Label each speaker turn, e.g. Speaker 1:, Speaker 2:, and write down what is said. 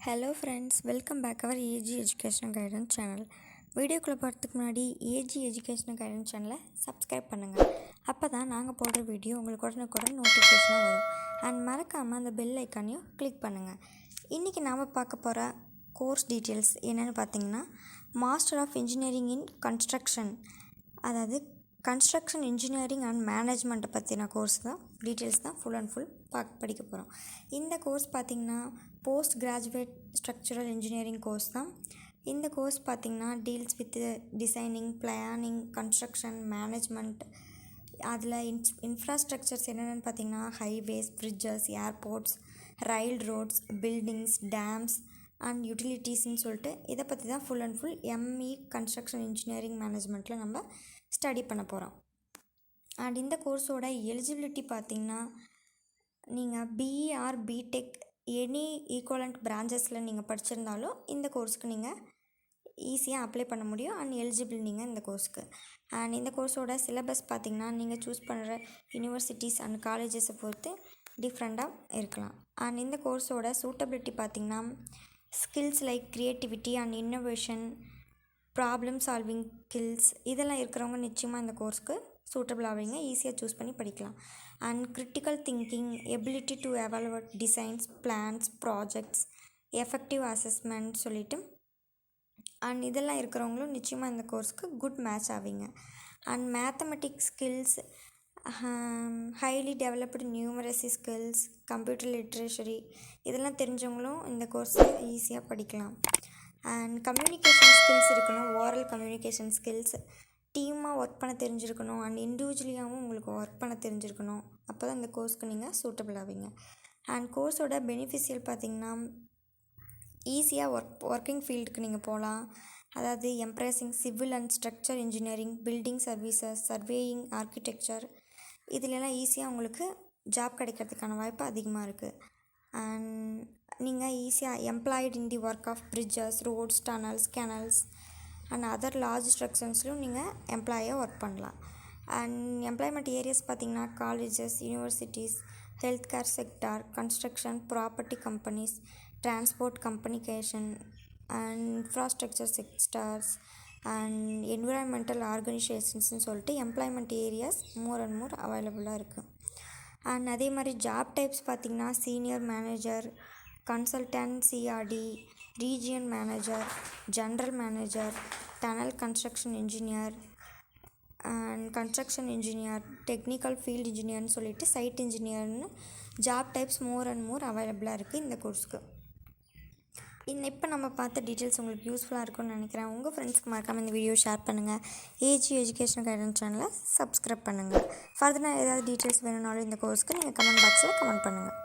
Speaker 1: Hello friends, welcome back our AG Educational Guidance channel. வீடியோக்குள்ளே போகிறதுக்கு முன்னாடி ஏஜி எஜுகேஷனல் கைடன்ஸ் சேனலை சப்ஸ்கிரைப் பண்ணுங்கள். அப்போ தான் நாங்கள் போடுற வீடியோ உங்களுக்கு உடனுக்குடன் நோட்டிஃபிகேஷனாக வரும். அண்ட் மறக்காமல் அந்த பெல் ஐக்கானையும் கிளிக் பண்ணுங்கள். இன்றைக்கி நாம் பார்க்க போகிற கோர்ஸ் டீட்டெயில்ஸ் என்னென்னு பார்த்தீங்கன்னா, master of engineering in construction, அதாவது கன்ஸ்ட்ரக்ஷன் இன்ஜினியரிங் அண்ட் மேனேஜ்மெண்ட்டை பற்றின கோர்ஸ் தான் டீட்டெயில்ஸ் தான் ஃபுல் அண்ட் ஃபுல் படிக்க போகிறோம். இந்த கோர்ஸ் பார்த்திங்கன்னா post graduate structural engineering course தான். இந்த கோர்ஸ் பார்த்திங்கன்னா deals with designing, planning, construction, management. அதில் இன்ஃப்ராஸ்ட்ரக்சர்ஸ் என்னென்னு பார்த்திங்கன்னா highways, bridges, airports, railroads, buildings, dams and யூட்டிலிட்டிஸ்ன்னு சொல்லிட்டு இதை பற்றி தான் full and full ME construction engineering மேனேஜ்மெண்ட்டில் நம்ம ஸ்டடி பண்ண போகிறோம். அண்ட் இந்த கோர்ஸோட எலிஜிபிலிட்டி பார்த்திங்கன்னா, நீங்கள் BE or BTech any equivalent பிரான்ச்சஸில் நீங்கள் படிச்சிருந்தாலும் இந்த கோர்ஸுக்கு நீங்கள் ஈஸியாக அப்ளை பண்ண முடியும். அண்ட் எலிஜிபிள் நீங்கள் இந்த கோர்ஸுக்கு. அண்ட் இந்த கோர்ஸோட சிலபஸ் பார்த்திங்கன்னா நீங்கள் சூஸ் பண்ணுற யூனிவர்சிட்டிஸ் அண்ட் காலேஜஸை பொறுத்து டிஃப்ரெண்ட்டாக இருக்கலாம். அண்ட் இந்த கோர்ஸோட சூட்டபிலிட்டி பார்த்திங்கன்னா skills like creativity and innovation, problem solving skills இதெல்லாம் இருக்கிறவங்க நிச்சயமாக இந்த கோர்ஸ்க்கு சூட்டபிள் ஆவீங்க, ஈஸியாக சூஸ் பண்ணி படிக்கலாம். And critical thinking, ability to evaluate designs, plans, projects, effective assessment சொல்லிவிட்டு அண்ட் இதெல்லாம் இருக்கிறவங்களும் நிச்சயமாக இந்த கோர்ஸ்க்கு குட் மேட்ச் ஆவீங்க. And mathematics skills, highly developed numeracy skills, computer literacy இதெல்லாம் தெரிஞ்சவங்களும் இந்த கோர்ஸை ஈஸியாக படிக்கலாம். அண்ட் கம்யூனிகேஷன் ஸ்கில்ஸ் இருக்கணும், ஓரல் கம்யூனிகேஷன் ஸ்கில்ஸ், டீமாக ஒர்க் பண்ண தெரிஞ்சிருக்கணும் அண்ட் இண்டிவிஜுவலியாகவும் உங்களுக்கு ஒர்க் பண்ண தெரிஞ்சிருக்கணும். அப்போ தான் இந்த கோர்ஸ்க்கு நீங்கள் சூட்டபிள் ஆவீங்க. அண்ட் கோர்ஸோட பெனிஃபிஷியல் பார்த்திங்கன்னா ஈஸியாக ஒர்க்கிங் ஃபீல்டுக்கு நீங்கள் போகலாம். அதாவது embracing civil and structure engineering, building services, surveying, architecture இதிலெல்லாம் ஈஸியாக உங்களுக்கு ஜாப் கிடைக்கிறதுக்கான வாய்ப்பு அதிகமாக இருக்குது. அண்ட் நீங்கள் ஈஸியாக employed in the work of bridges, roads, tunnels, canals and other large ஸ்ட்ரக்சர்ஸ்லையும் நீங்கள் எம்ப்ளாயாக ஒர்க் பண்ணலாம். அண்ட் எம்ப்ளாய்மெண்ட் ஏரியாஸ் பார்த்திங்கன்னா colleges, universities, health care sector, construction, property companies, transport, communication and infrastructure sectors and environmental ஆர்கனைசேஷன்ஸ்னு சொல்லிட்டு employment areas more and more அவைலபிளாக இருக்குது. And அதே மாதிரி ஜாப் டைப்ஸ் பார்த்திங்கன்னா senior manager, consultant, CRT, region manager, general manager, tunnel construction engineer and construction engineer, technical field இன்ஜினியர்னு சொல்லிட்டு site இன்ஜினியர்னு job types more and more அவைலபிளாக இருக்குது இந்த கோர்ஸ்க்கு. இப்போ நம்ம பார்த்த டீட்டெயில்ஸ் உங்களுக்கு யூஸ்ஃபுல்லாக இருக்கும்னு நினைக்கிறேன். உங்கள் ஃப்ரெண்ட்ஸ்க்கு மறக்காமல் இந்த வீடியோ ஷேர் பண்ணுங்கள். ஏஜி எஜுகேஷனல் கைடன்ஸ் சேனலை சப்ஸ்கிரைப் பண்ணுங்கள். ஃபர்தராக ஏதாவது டீட்டெயில்ஸ் வேணும்னாலும் இந்த கோர்ஸ்க்கு நீங்கள் கமெண்ட் பாக்ஸில் கமெண்ட் பண்ணுங்கள்.